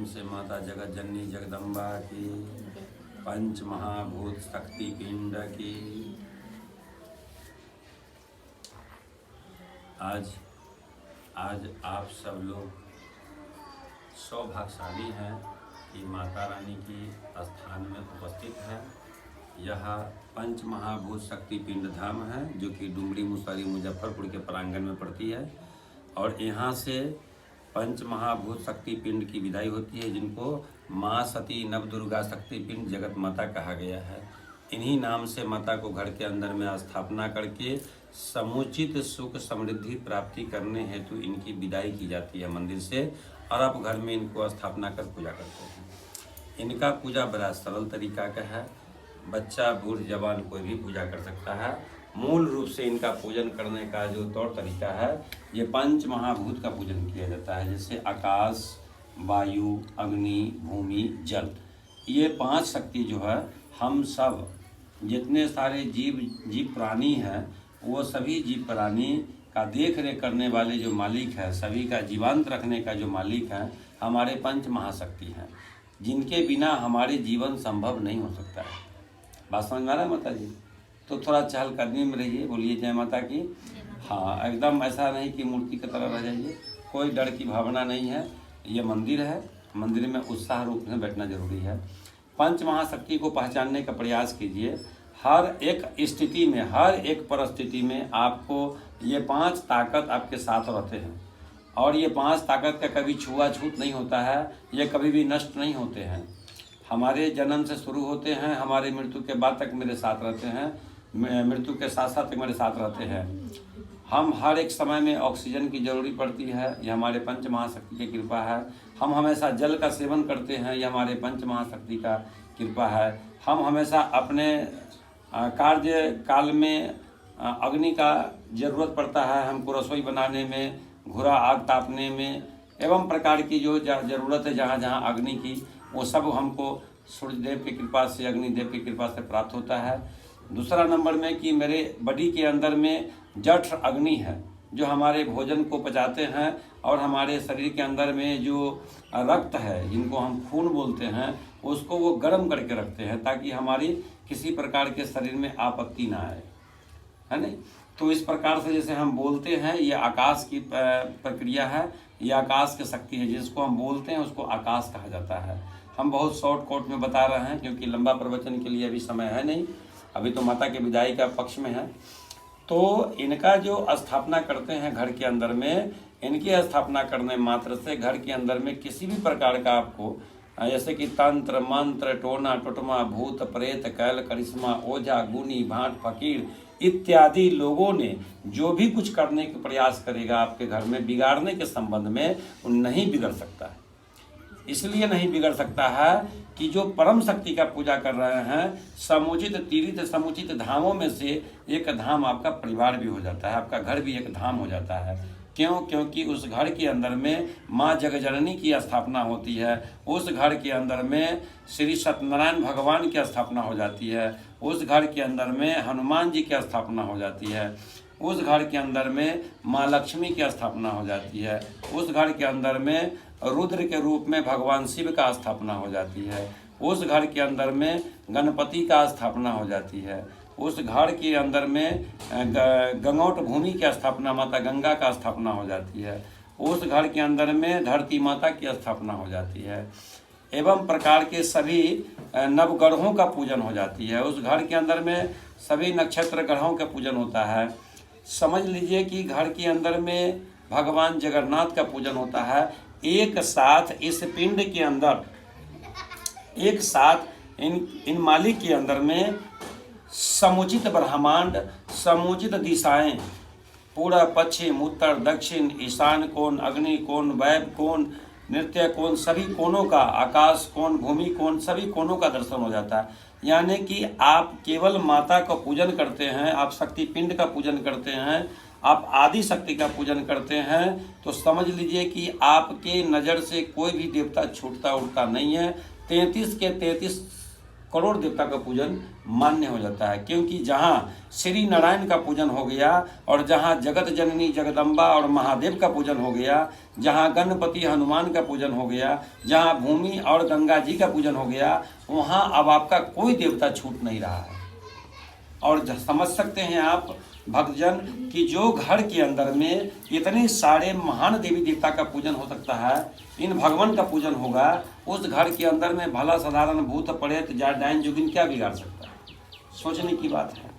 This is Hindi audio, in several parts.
से माता जगत जननी जगदम्बा की, पंच महाभूत शक्ति पिंड की। आज आप सब लोग सौभाग्यशाली हैं कि माता रानी की स्थान में उपस्थित है। यह पंच महाभूत शक्ति पिंड धाम है जो कि डुमरी मुसहरी मुजफ्फरपुर के प्रांगण में पड़ती है और यहाँ से पंच महाभूत शक्ति पिंड की विदाई होती है, जिनको माँ सती नवदुर्गा शक्ति पिंड जगत माता कहा गया है। इन्हीं नाम से माता को घर के अंदर में स्थापना करके समुचित सुख समृद्धि प्राप्ति करने हेतु इनकी विदाई की जाती है मंदिर से, और आप घर में इनको स्थापना कर पूजा करते हैं। इनका पूजा बड़ा सरल तरीका का है, बच्चा बूढ़ जवान कोई भी पूजा कर सकता है। मूल रूप से इनका पूजन करने का जो तौर तरीका है, ये पंच महाभूत का पूजन किया जाता है, जैसे आकाश, वायु, अग्नि, भूमि, जल। ये पांच शक्ति जो है, हम सब जितने सारे जीव प्राणी हैं, वो सभी जीव प्राणी का देख रेख करने वाले जो मालिक है, सभी का जीवांत रखने का जो मालिक है, हमारे पंच महाशक्ति हैं, जिनके बिना हमारे जीवन संभव नहीं हो सकता है। बात समझ में आ रहा है माता जी? तो थोड़ा चहलकदमी में रहिए, बोलिए जय माता की। हाँ, एकदम ऐसा नहीं कि मूर्ति की तरह रह जाइए, कोई डर की भावना नहीं है। ये मंदिर है, मंदिर में उत्साह रूप में बैठना जरूरी है। पंच महाशक्ति को पहचानने का प्रयास कीजिए। हर एक स्थिति में, हर एक परिस्थिति में आपको ये पांच ताकत आपके साथ रहते हैं, और ये पांच ताकत का कभी छुआछूत नहीं होता है, ये कभी भी नष्ट नहीं होते हैं। हमारे जन्म से शुरू होते हैं, हमारे मृत्यु के बाद तक मेरे साथ रहते हैं, मृत्यु के साथ साथ मेरे साथ रहते हैं। हम हर एक समय में ऑक्सीजन की जरूरी पड़ती है, ये हमारे पंच महाशक्ति की कृपा है। हम हमेशा जल का सेवन करते हैं, ये हमारे पंच महाशक्ति का कृपा है। हम हमेशा अपने कार्य काल में अग्नि का जरूरत पड़ता है, हमको रसोई बनाने में, घुरा आग तापने में, एवं प्रकार की जो जरूरत है जहाँ जहाँ अग्नि की, वो सब हमको सूर्यदेव की कृपा से, अग्निदेव की कृपा से प्राप्त होता है। दूसरा नंबर में कि मेरे बॉडी के अंदर में जठ अग्नि है, जो हमारे भोजन को पचाते हैं, और हमारे शरीर के अंदर में जो रक्त है, जिनको हम खून बोलते हैं, उसको वो गर्म करके रखते हैं, ताकि हमारी किसी प्रकार के शरीर में आपत्ति ना आए, है नहीं? तो इस प्रकार से जैसे हम बोलते हैं, ये आकाश की प्रक्रिया है, ये आकाश की शक्ति है। जिसको हम बोलते हैं उसको आकाश कहा जाता है। हम बहुत शॉर्टकट में बता रहे हैं, क्योंकि लंबा प्रवचन के लिए अभी समय है नहीं, अभी तो माता के विदाई का पक्ष में है। तो इनका जो स्थापना करते हैं घर के अंदर में, इनकी स्थापना करने मात्र से घर के अंदर में किसी भी प्रकार का आपको, जैसे कि तंत्र मंत्र, टोना टुटमा, भूत प्रेत, कैल करिश्मा, ओझा, गुनी, भाट, फकीर इत्यादि लोगों ने जो भी कुछ करने का प्रयास करेगा आपके घर में बिगाड़ने के संबंध में, वो नहीं बिगड़ सकता है। इसलिए नहीं बिगड़ सकता है कि जो परम शक्ति का पूजा कर रहे हैं, समुचित तीर्थ समुचित धामों में से एक धाम आपका परिवार भी हो जाता है, आपका घर भी एक धाम हो जाता है। क्यों? क्योंकि उस घर के अंदर में माँ जगजननी की स्थापना होती है, उस घर के अंदर में श्री सत्यनारायण भगवान की स्थापना हो जाती है, उस घर के अंदर में हनुमान जी की स्थापना हो जाती है, उस घर के अंदर में माँ लक्ष्मी की स्थापना हो जाती है, उस घर के अंदर में रुद्र के रूप में भगवान शिव का स्थापना हो जाती है, उस घर के अंदर में गणपति का स्थापना हो जाती है, उस घर के अंदर में गंगौट भूमि की स्थापना, माता गंगा का स्थापना हो जाती है, उस घर के अंदर में धरती माता की स्थापना हो जाती है, एवं प्रकार के सभी नवग्रहों का पूजन हो जाती है। उस घर के अंदर में सभी नक्षत्र ग्रहों का पूजन होता है। समझ लीजिए कि घर के अंदर में भगवान जगन्नाथ का पूजन होता है। एक साथ इस पिंड के अंदर, एक साथ इन मालिक के अंदर में समुचित ब्रह्मांड, समुचित दिशाएं, पूर्व पश्चिम उत्तर दक्षिण ईशान कोण, अग्नि कोण, वैव कोण, नृत्य कोण, सभी कोणों का, आकाश कोण, भूमि कोण, सभी कोणों का दर्शन हो जाता है। यानी कि आप केवल माता का पूजन करते हैं, आप शक्ति पिंड का पूजन करते हैं, आप आदि शक्ति का पूजन करते हैं, तो समझ लीजिए कि आपके नज़र से कोई भी देवता छूटता उड़ता नहीं है। 33 के 33 करोड़ देवता का पूजन मान्य हो जाता है। क्योंकि जहाँ श्री नारायण का पूजन हो गया और जहाँ जगत जननी जगदम्बा और महादेव का पूजन हो गया, जहाँ गणपति हनुमान का पूजन हो गया, जहाँ भूमि और गंगा जी का पूजन हो गया, वहाँ अब आपका कोई देवता छूट नहीं रहा है। और समझ सकते हैं आप भक्तजन कि जो घर के अंदर में इतने सारे महान देवी देवता का पूजन हो सकता है, इन भगवान का पूजन होगा, उस घर के अंदर में भला साधारण भूत प्रेत डायन जोगिन क्या बिगाड़ सकता है? सोचने की बात है।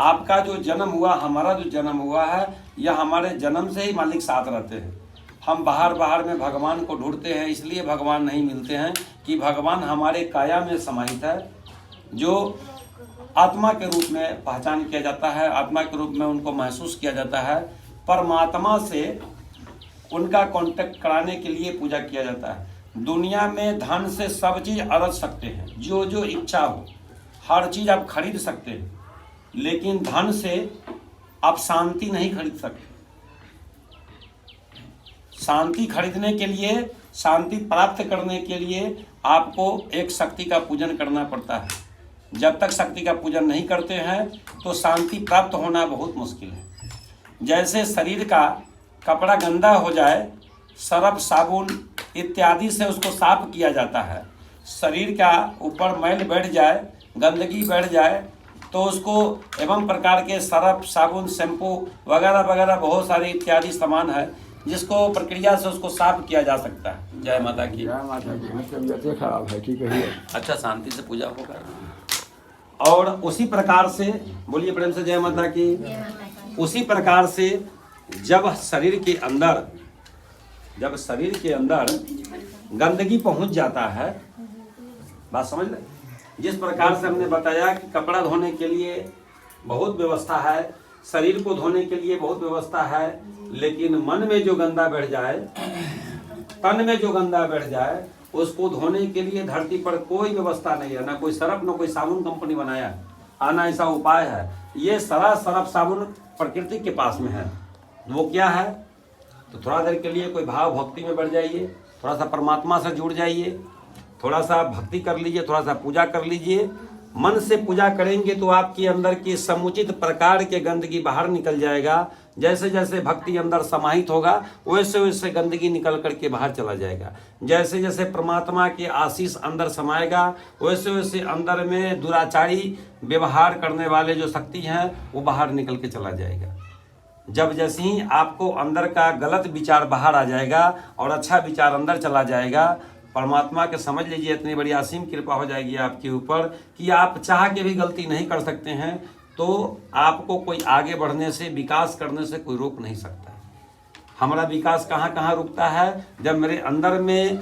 आपका जो जन्म हुआ, हमारा जो जन्म हुआ है, यह हमारे जन्म से ही मालिक साथ रहते हैं। हम बाहर में भगवान को ढूंढते हैं, इसलिए भगवान नहीं मिलते हैं कि भगवान हमारे काया में समाहित है, जो आत्मा के रूप में पहचान किया जाता है, आत्मा के रूप में उनको महसूस किया जाता है। परमात्मा से उनका कांटेक्ट कराने के लिए पूजा किया जाता है। दुनिया में धन से सब चीज़ अर्ज सकते हैं, जो जो इच्छा हो हर चीज़ आप खरीद सकते हैं, लेकिन धन से आप शांति नहीं खरीद सकते। शांति खरीदने के लिए, शांति प्राप्त करने के लिए आपको एक शक्ति का पूजन करना पड़ता है। जब तक शक्ति का पूजन नहीं करते हैं तो शांति प्राप्त होना बहुत मुश्किल है। जैसे शरीर का कपड़ा गंदा हो जाए, सरफ साबुन इत्यादि से उसको साफ किया जाता है। शरीर का ऊपर मैल बैठ जाए, गंदगी बैठ जाए, तो उसको एवं प्रकार के सरफ साबुन शैम्पू वगैरह वगैरह बहुत सारे इत्यादि सामान है जिसको प्रक्रिया से उसको साफ किया जा सकता है। जय माता की। जय माता की। तबीयत खराब है, ठीक है। अच्छा, शांति से पूजा होगा। और उसी प्रकार से बोलिए प्रेम से जय माता की। उसी प्रकार से जब शरीर के अंदर गंदगी पहुंच जाता है, बात समझ रहे, जिस प्रकार से हमने बताया कि कपड़ा धोने के लिए बहुत व्यवस्था है, शरीर को धोने के लिए बहुत व्यवस्था है, लेकिन मन में जो गंदा बैठ जाए, तन में जो गंदा बैठ जाए, उसको धोने के लिए धरती पर कोई व्यवस्था नहीं है। ना कोई सरफ, ना कोई साबुन कंपनी बनाया, आना ऐसा उपाय है। ये सारा सरफ साबुन प्रकृति के पास में है। वो क्या है? तो थोड़ा देर के लिए कोई भाव भक्ति में बढ़ जाइए, थोड़ा सा परमात्मा से जुड़ जाइए, थोड़ा सा भक्ति कर लीजिए, थोड़ा सा पूजा कर लीजिए। मन से पूजा करेंगे तो आपके अंदर की समुचित प्रकार के गंदगी बाहर निकल जाएगा। जैसे जैसे भक्ति अंदर समाहित होगा, वैसे वैसे गंदगी निकल करके बाहर चला जाएगा। जैसे जैसे परमात्मा के आशीष अंदर समाएगा, वैसे वैसे अंदर में दुराचारी व्यवहार करने वाले जो शक्ति हैं वो बाहर निकल के चला जाएगा। जब जैसे ही आपको अंदर का गलत विचार बाहर आ जाएगा और अच्छा विचार अंदर चला जाएगा, परमात्मा के समझ लीजिए इतनी बड़ी असीम कृपा हो जाएगी आपके ऊपर कि आप चाह के भी गलती नहीं कर सकते हैं, तो आपको कोई आगे बढ़ने से, विकास करने से कोई रोक नहीं सकता। हमारा विकास कहाँ कहाँ रुकता है? जब मेरे अंदर में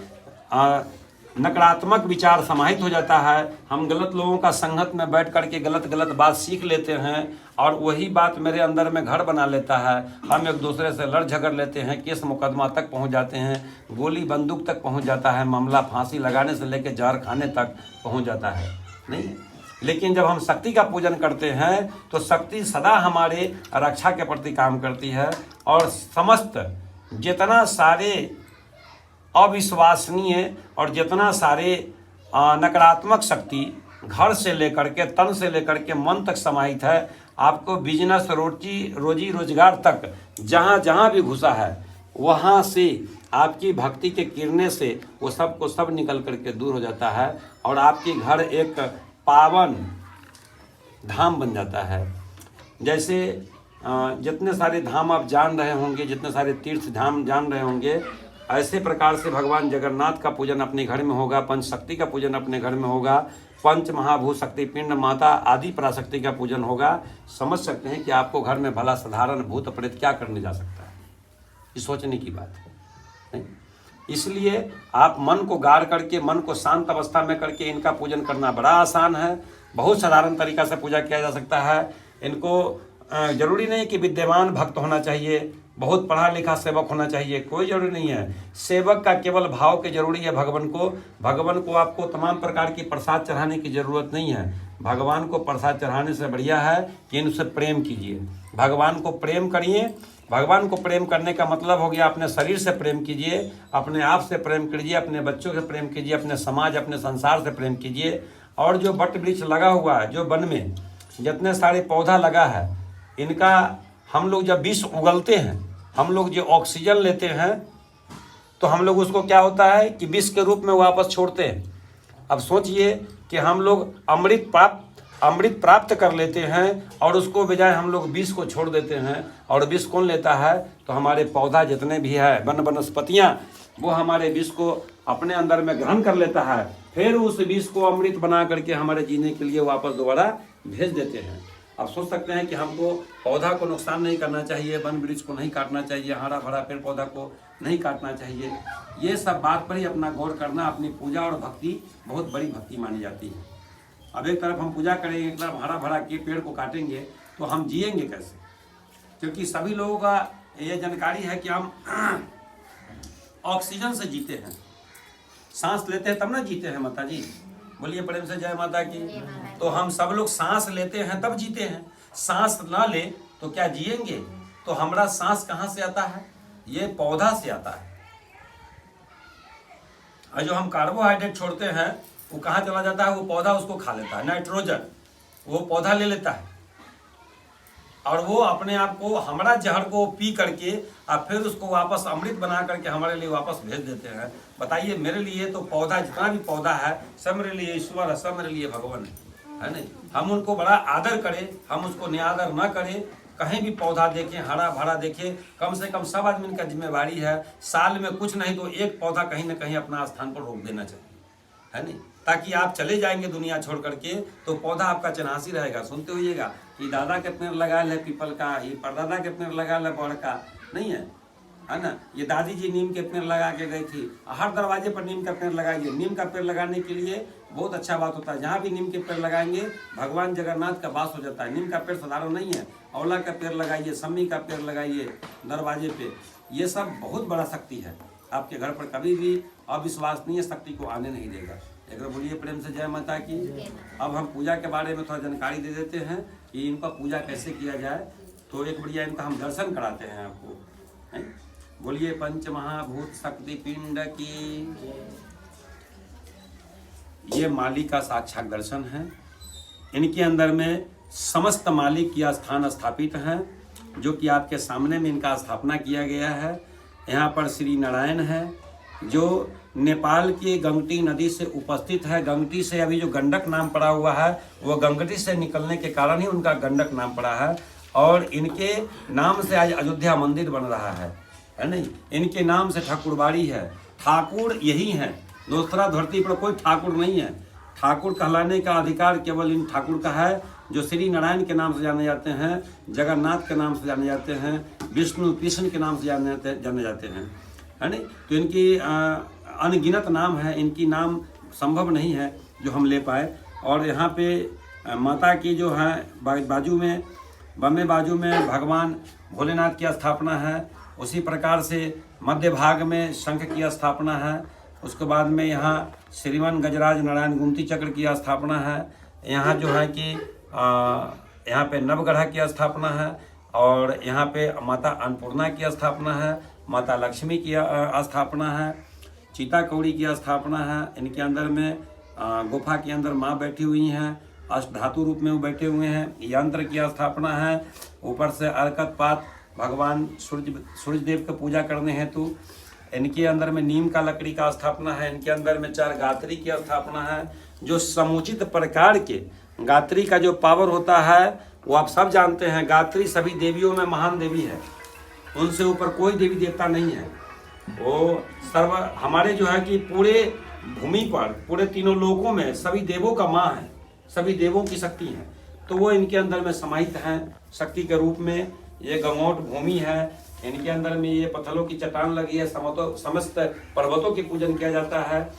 नकारात्मक विचार समाहित हो जाता है, हम गलत लोगों का संगत में बैठ करके गलत गलत बात सीख लेते हैं और वही बात मेरे अंदर में घर बना लेता है। हम एक दूसरे से लड़ झगड़ लेते हैं, केस मुकदमा तक पहुंच जाते हैं, गोली बंदूक तक पहुंच जाता है, मामला फांसी लगाने से लेकर जहर खाने तक पहुंच जाता है, नहीं। लेकिन जब हम शक्ति का पूजन करते हैं तो शक्ति सदा हमारे रक्षा के प्रति काम करती है और समस्त जितना सारे अविश्वसनीय और जितना सारे नकारात्मक शक्ति घर से लेकर के, तन से लेकर के मन तक समाहित है, आपको बिजनेस, रोजी रोजगार तक जहाँ जहाँ भी घुसा है, वहाँ से आपकी भक्ति के किरणें से वो सब को सब निकल करके दूर हो जाता है और आपके घर एक पावन धाम बन जाता है। जैसे जितने सारे धाम आप जान रहे होंगे, जितने सारे तीर्थ धाम जान रहे होंगे, ऐसे प्रकार से भगवान जगन्नाथ का पूजन अपने घर में होगा, पंचशक्ति का पूजन अपने घर में होगा, पंच महाभूत शक्ति पिंड माता आदि पराशक्ति का पूजन होगा। समझ सकते हैं कि आपको घर में भला साधारण भूत प्रेत क्या करने जा सकता है, ये सोचने की बात है। इसलिए आप मन को गाड़ करके, मन को शांत अवस्था में करके इनका पूजन करना बड़ा आसान है। बहुत साधारण तरीका से पूजा किया जा सकता है। इनको जरूरी नहीं कि विद्यमान भक्त होना चाहिए, बहुत पढ़ा लिखा सेवक होना चाहिए, कोई जरूरी नहीं है। सेवक का केवल भाव की जरूरी है। भगवान को आपको तमाम प्रकार की प्रसाद चढ़ाने की जरूरत नहीं है। भगवान को प्रसाद चढ़ाने से बढ़िया है कि इनसे प्रेम कीजिए, भगवान को प्रेम करिए। भगवान को प्रेम करने का मतलब हो गया अपने शरीर से प्रेम कीजिए, अपने आप से प्रेम कीजिए, अपने बच्चों से प्रेम कीजिए, अपने समाज, अपने संसार से प्रेम कीजिए। और जो वट वृक्ष लगा हुआ है, जो वन में जितने सारे पौधा लगा है, इनका हम लोग जब विष उगलते हैं, हम लोग जो ऑक्सीजन लेते हैं, तो हम लोग उसको क्या होता है कि विष के रूप में वापस छोड़ते हैं। अब सोचिए कि हम लोग अमृत प्राप्त कर लेते हैं और उसको बजाय हम लोग विष को छोड़ देते हैं। और विष कौन लेता है? तो हमारे पौधा जितने भी है, वनस्पतियाँ, वो हमारे विष को अपने अंदर में ग्रहण कर लेता है, फिर उस विष को अमृत बना करके हमारे जीने के लिए वापस दोबारा भेज देते हैं। आप सोच सकते हैं कि हमको पौधा को नुकसान नहीं करना चाहिए, वन वृक्ष को नहीं काटना चाहिए, हरा भरा पेड़ पौधा को नहीं काटना चाहिए। ये सब बात पर ही अपना गौर करना, अपनी पूजा और भक्ति बहुत बड़ी भक्ति मानी जाती है। अब एक तरफ हम पूजा करेंगे, एक तरफ हरा भरा के पेड़ को काटेंगे, तो हम जिएंगे कैसे? क्योंकि सभी लोगों का ये जानकारी है कि हम ऑक्सीजन से जीते हैं, सांस लेते हैं तब ना जीते हैं। माता जी बोलिए प्रेम से जय माता की। तो हम सब लोग सांस लेते हैं तब जीते हैं, सांस ना ले तो क्या जिएंगे? तो हमारा सांस कहाँ से आता है? ये पौधा से आता है। और जो हम कार्बोहाइड्रेट छोड़ते हैं वो कहाँ चला जाता है? वो पौधा उसको खा लेता है, नाइट्रोजन वो पौधा ले लेता है और वो अपने आप को, हमारा जहर को पी करके और फिर उसको वापस अमृत बना करके हमारे लिए वापस भेज देते हैं। बताइए, मेरे लिए तो पौधा, जितना भी पौधा है, सब मेरे लिए ईश्वर है, सब मेरे लिए भगवान है नहीं। हम उनको बड़ा आदर करें, हम उसको निरादर न करें। कहीं भी पौधा देखें, हरा भरा देखें, कम से कम सब आदमी का जिम्मेवारी है, साल में कुछ नहीं तो एक पौधा कहीं ना कहीं अपना स्थान पर रोक देना चाहिए, है नहीं? ताकि आप चले जाएंगे दुनिया छोड़ करके तो पौधा आपका चिन्हासी रहेगा। सुनते होइएगा कि दादा के पेड़ लगाया है पीपल का, ये परदादा के पेड़ लगाया है बड़ का, नहीं है ना? ये दादी जी नीम के पेड़ लगा के गई थी। हर दरवाजे पर नीम का पेड़ लगाइए। नीम का पेड़ लगाने के लिए बहुत अच्छा बात होता है। जहाँ भी नीम के पेड़ लगाएंगे भगवान जगन्नाथ का वास हो जाता है। नीम का पेड़ साधारण नहीं है, औला का पेड़ लगाइए, सम्मी का पेड़ लगाइए दरवाजे पे। ये सब बहुत बड़ा शक्ति है, आपके घर पर कभी भी अविश्वसनीय शक्ति को आने नहीं देगा। एक बार बोलिए प्रेम से जय माता की। अब हम पूजा के बारे में थोड़ा जानकारी दे देते हैं कि इनका पूजा कैसे किया जाए। तो एक बढ़िया इनका हम दर्शन कराते हैं आपको, है? बोलिए पंच महाभूत शक्ति पिंड की। ये मालिक का साक्षात दर्शन है। इनके अंदर में समस्त मालिक की स्थान स्थापित हैं, जो कि आपके सामने में इनका स्थापना किया गया है। यहाँ पर श्री नारायण है, जो नेपाल की गंगटी नदी से उपस्थित है। गंगटी से अभी जो गंडक नाम पड़ा हुआ है, वो गंगटी से निकलने के कारण ही उनका गंडक नाम पड़ा है। और इनके नाम से आज अयोध्या मंदिर बन रहा है नहीं? इनके नाम से ठाकुरबाड़ी है। ठाकुर यही है, दूसरा धरती पर कोई ठाकुर नहीं है। ठाकुर कहलाने का अधिकार केवल इन ठाकुर का है, जो श्री नारायण के नाम से जाने जाते हैं, जगन्नाथ के नाम से जाने जाते हैं, विष्णु कृष्ण के नाम से जाने जाते हैं, है नहीं? तो इनकी अनगिनत नाम है, इनकी नाम संभव नहीं है जो हम ले पाए। और यहाँ पे माता की जो है बाजू में, बम्बे बाजू में भगवान भोलेनाथ की स्थापना है। उसी प्रकार से मध्य भाग में शंख की स्थापना है। उसके बाद में यहाँ श्रीमान गजराज नारायण गुमती चक्र की स्थापना है। यहाँ जो है कि यहाँ पे नवग्रह की स्थापना है। और यहाँ पे माता अन्नपूर्णा की स्थापना है, माता लक्ष्मी की स्थापना है, चीता कौड़ी की स्थापना है। इनके अंदर में गुफा के अंदर माँ बैठी हुई हैं, अष्टधातु रूप में वो बैठे हुए हैं। यंत्र की स्थापना है। ऊपर से अर्कत पात भगवान सूर्य देव की पूजा करने हेतु। इनके अंदर में नीम का लकड़ी का स्थापना है। इनके अंदर में 4 गात्री की स्थापना है। जो समुचित प्रकार के गात्री का जो पावर होता है वो आप सब जानते हैं। गात्री सभी देवियों में महान देवी है, उनसे ऊपर कोई देवी देवता नहीं है। वो सर्व हमारे जो है कि पूरे भूमि पर, पूरे तीनों लोकों में सभी देवों का माँ है, सभी देवों की शक्ति है। तो वो इनके अंदर में समाहित हैं शक्ति के रूप में। ये गंगोट भूमि है, इनके अंदर में ये पत्थरों की चट्टान लगी है। समस्त पर्वतों की पूजन किया जाता है।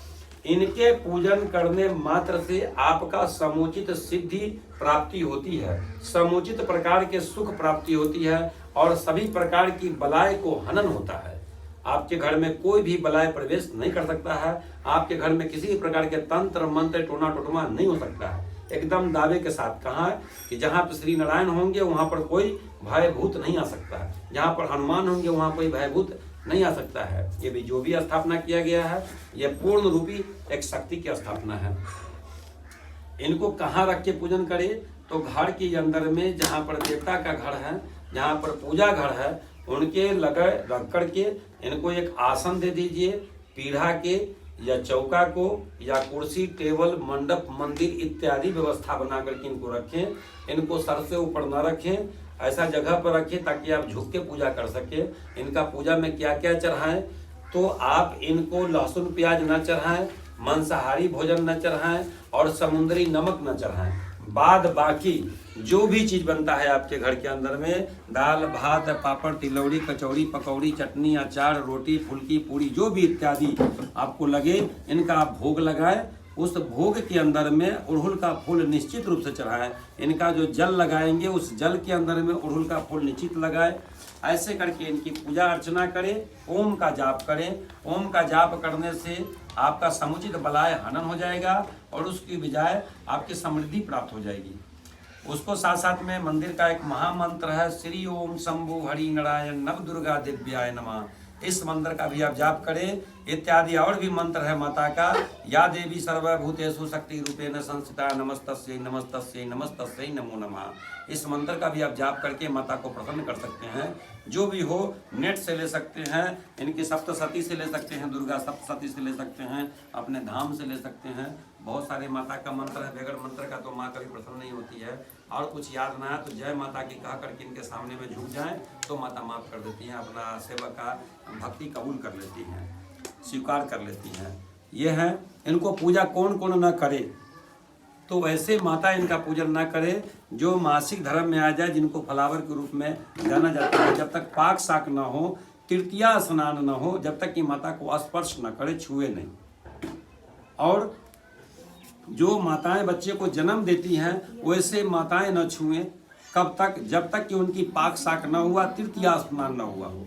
इनके पूजन करने मात्र से आपका समुचित सिद्धि प्राप्ति होती है, समुचित प्रकार के सुख प्राप्ति होती है और सभी प्रकार की बलाय को हनन होता है। आपके घर में कोई भी बलाय प्रवेश नहीं कर सकता है। आपके घर में किसी भी प्रकार के तंत्र मंत्र टोना टुटमा नहीं हो सकता है। एकदम दावे के साथ कहा है कि जहाँ पर श्री नारायण होंगे वहाँ पर कोई भयभूत नहीं आ सकता है, जहाँ पर हनुमान होंगे वहाँ कोई भयभूत नहीं आ सकता है। ये भी जो भी स्थापना किया गया है, ये पूर्ण रूपी एक शक्ति की स्थापना है। इनको कहाँ रख के पूजन करें? तो घर के अंदर में जहाँ पर देवता का घर है, जहाँ पर पूजा घर है, उनके लगे रख करके इनको एक आसन दे दीजिए, पीढ़ा के या चौका को या कुर्सी, टेबल, मंडप, मंदिर इत्यादि व्यवस्था बना करके इनको रखें। इनको सर से ऊपर न रखें, ऐसा जगह पर रखें ताकि आप झुक के पूजा कर सके। इनका पूजा में क्या क्या चढ़ाएं? तो आप इनको लहसुन प्याज न चढ़ाएं, मांसाहारी भोजन न चढ़ाएं और समुद्री नमक न चढ़ाएं। बाद बाकी जो भी चीज बनता है आपके घर के अंदर में, दाल, भात, पापड़, तिलौड़ी, कचौड़ी, पकौड़ी, चटनी, अचार, रोटी, फुल्की, पूरी, जो भी इत्यादि आपको लगे, इनका आप भोग लगाएं। उस भोग के अंदर में अड़हुल का फूल निश्चित रूप से चढ़ाएं। इनका जो जल लगाएंगे उस जल के अंदर में अड़हुल का फूल निश्चित लगाएं। ऐसे करके इनकी पूजा अर्चना करें, ओम का जाप करें। ओम का जाप करने से आपका समुचित बलाय हनन हो जाएगा और उसकी बजाय आपकी समृद्धि प्राप्त हो जाएगी। उसको साथ साथ में मंदिर का एक महामंत्र है, श्री ओम शंभु हरि नारायण नव दुर्गा दिव्याय नमः। इस मंत्र का भी आप जाप करें। इत्यादि और भी मंत्र है माता का, या देवी सर्वभूतेषु शक्ति रूपेण संस्थिता नमस्तस्यै नमस्तस्यै नमस्तस्यै नमो नमः। इस मंत्र का भी आप जाप करके माता को प्रसन्न कर सकते हैं। जो भी हो, नेट से ले सकते हैं, इनकी सप्तशती से ले सकते हैं, दुर्गा सप्तशती से ले सकते हैं, अपने धाम से ले सकते हैं। बहुत सारे माता का मंत्र है, बगैर मंत्र का तो माँ कभी प्रसन्न नहीं होती है। और कुछ याद ना है तो जय माता की कह करके इनके सामने में झुक जाएं तो माता माफ़ कर देती हैं, अपना सेवा का भक्ति कबूल कर लेती हैं, स्वीकार कर लेती हैं। ये है। इनको पूजा कौन कौन ना करे? तो वैसे माता इनका पूजन ना करे जो मासिक धर्म में आ जाए, जिनको फलावर के रूप में जाना जाता है। जब तक पाक साक ना हो, तृतीया स्नान न हो, जब तक कि माता को स्पर्श न करे, छुए नहीं। और जो माताएं बच्चे को जन्म देती हैं वैसे माताएं न छुएं। कब तक? जब तक कि उनकी पाक साक न हुआ, तृतीया स्नान न हुआ हो।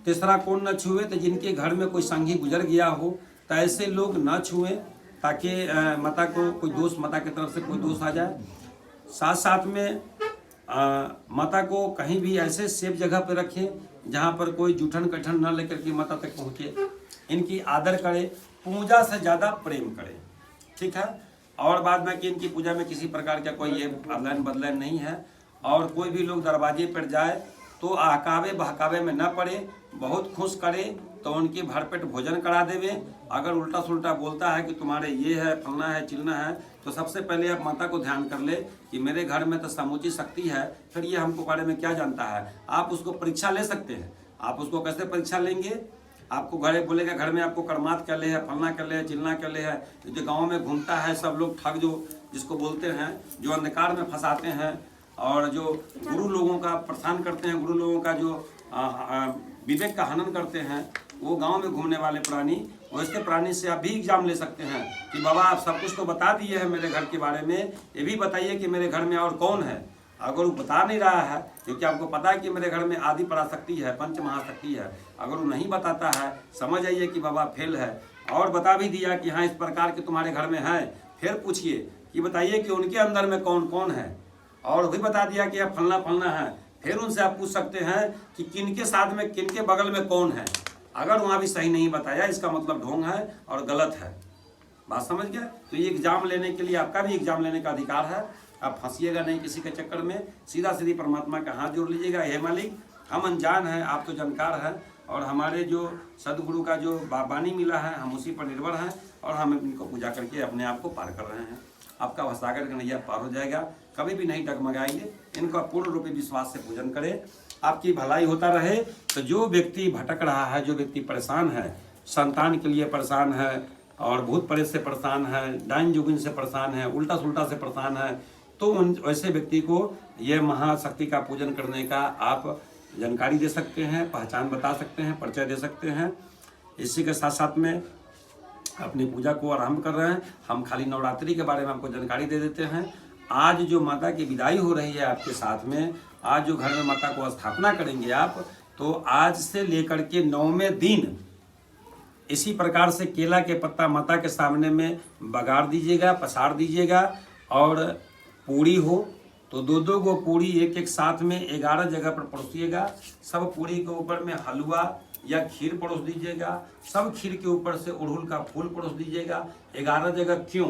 तीसरा कौन न छुए? तो जिनके घर में कोई संगी गुजर गया हो तो ऐसे लोग न छुएं, ताकि माता को कोई दोष, माता की तरफ से कोई दोष आ जाए। साथ साथ में माता को कहीं भी ऐसे सेफ जगह पर रखें जहाँ पर कोई जूठन कठन न लेकर के माता तक पहुँचे। इनकी आदर करें, पूजा से ज़्यादा प्रेम करें, ठीक है। और बाद में कि इनकी पूजा में किसी प्रकार का कोई ये अदलन बदलन नहीं है। और कोई भी लोग दरवाजे पर जाए तो आहकावे बहकावे में न पड़े, बहुत खुश करे तो उनकी भरपेट भोजन करा देवे। अगर उल्टा सुल्टा बोलता है कि तुम्हारे ये है, फलना है, चिलना है, तो सबसे पहले आप माता को ध्यान कर ले कि मेरे घर में तो समूची शक्ति है, फिर ये हमको बारे में क्या जानता है। आप उसको परीक्षा ले सकते हैं। आप उसको कैसे परीक्षा लेंगे? आपको घरे बोलेगा घर में आपको कर्मात कर ले है, फलना कर ले है, चिलना कर ले है। जो गाँव में घूमता है सब लोग ठग, जो जिसको बोलते हैं, जो अंधकार में फंसाते हैं और जो गुरु लोगों का परेशान करते हैं, गुरु लोगों का जो विवेक का हनन करते हैं, वो गांव में घूमने वाले प्राणी, वैसे प्राणी से आप भी एग्जाम ले सकते हैं कि बाबा आप सब कुछ तो बता दिए हैं मेरे घर के बारे में, ये भी बताइए कि मेरे घर में और कौन है। अगर वो बता नहीं रहा है, क्योंकि आपको पता है कि मेरे घर में आदि पराशक्ति है, पंच महाशक्ति है, अगर वो नहीं बताता है समझ आइए कि बाबा फेल है। और बता भी दिया कि हाँ इस प्रकार के तुम्हारे घर में है, फिर पूछिए कि बताइए कि उनके अंदर में कौन कौन है, और भी बता दिया कि अब फलना फलना है। फिर उनसे आप पूछ सकते हैं कि किनके साथ में, किनके बगल में कौन है। अगर वहाँ भी सही नहीं बताया, इसका मतलब ढोंग है और गलत है। बात समझ गए? तो ये एग्जाम लेने के लिए आपका भी एग्जाम लेने का अधिकार है। आप फंसिएगा नहीं किसी के चक्कर में, सीधा सीधी परमात्मा का हाथ जोड़ लीजिएगा, हे मालिक हम अनजान हैं, आप तो जानकार हैं, और हमारे जो सदगुरु का जो बानी मिला है हम उसी पर निर्भर हैं, और हम इनको पूजा करके अपने आप को पार कर रहे हैं। आपका भवसागर का नैया पार हो जाएगा, कभी भी नहीं डगमगाएंगे। इनका पूर्ण रूपी विश्वास से पूजन करें, आपकी भलाई होता रहे। तो जो व्यक्ति भटक रहा है, जो व्यक्ति परेशान है, संतान के लिए परेशान है, और भूत प्रेत से परेशान है, डाइन जोगिन से परेशान है, उल्टा सुल्टा से परेशान है, तो उन वैसे व्यक्ति को ये महाशक्ति का पूजन करने का आप जानकारी दे सकते हैं, पहचान बता सकते हैं, परिचय दे सकते हैं। इसी के साथ साथ में अपनी पूजा को आरंभ कर रहे हैं। हम खाली नवरात्रि के बारे में आपको जानकारी दे देते हैं। आज जो माता की विदाई हो रही है आपके साथ में, आज जो घर में माता को स्थापना करेंगे आप, तो आज से लेकर के 9वें दिन इसी प्रकार से केला के पत्ता माता के सामने में बगाड़ दीजिएगा, पसार दीजिएगा। और पूड़ी हो तो 2-2 गो पूड़ी एक एक साथ में 11 जगह पर परोसिएगा। सब पूड़ी के ऊपर में हलवा या खीर परोस दीजिएगा। सब खीर के ऊपर से अड़हुल का फूल परोस दीजिएगा 11 जगह। क्यों?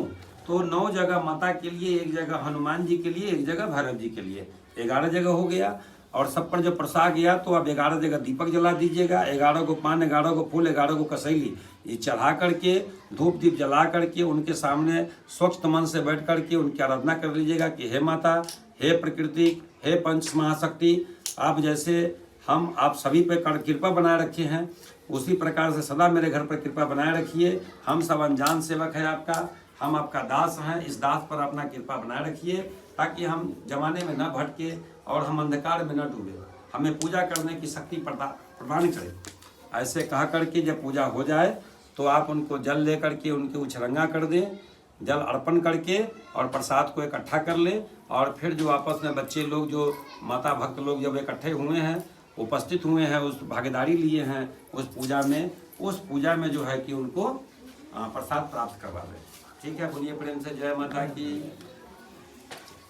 तो 9 जगह माता के लिए, एक जगह हनुमान जी के लिए, एक जगह भैरव जी के लिए, 11 जगह हो गया। और सब पर जब प्रसाद गया तो आप 11 जगह दीपक जला दीजिएगा, 11 को पान, 11 को फूल, 11 को कसैली ये चढ़ा करके, धूप दीप जला करके उनके सामने स्वच्छ मन से बैठ करके उनकी आराधना कर लीजिएगा कि हे माता, हे प्रकृति, हे पंच महाशक्ति, आप जैसे हम आप सभी पे कृपा बनाए रखे हैं, उसी प्रकार से सदा मेरे घर पर कृपा बनाए रखिए। हम सब अनजान सेवक है आपका, हम आपका दास हैं, इस दास पर अपना कृपा बनाए रखिए ताकि हम जमाने में न भटके और हम अंधकार में न डूबे, हमें पूजा करने की शक्ति प्रदान करें। ऐसे कहा करके जब पूजा हो जाए तो आप उनको जल ले करके उनके उछरंगा कर दें, जल अर्पण करके और प्रसाद को इकट्ठा कर लें। और फिर जो आपस में बच्चे लोग, जो माता भक्त लोग जब इकट्ठे हुए हैं, उपस्थित हुए हैं, उस भागीदारी लिए हैं उस पूजा में जो है कि उनको प्रसाद प्राप्त करवा दें। ठीक है, बोलिए प्रेम से जय माता की।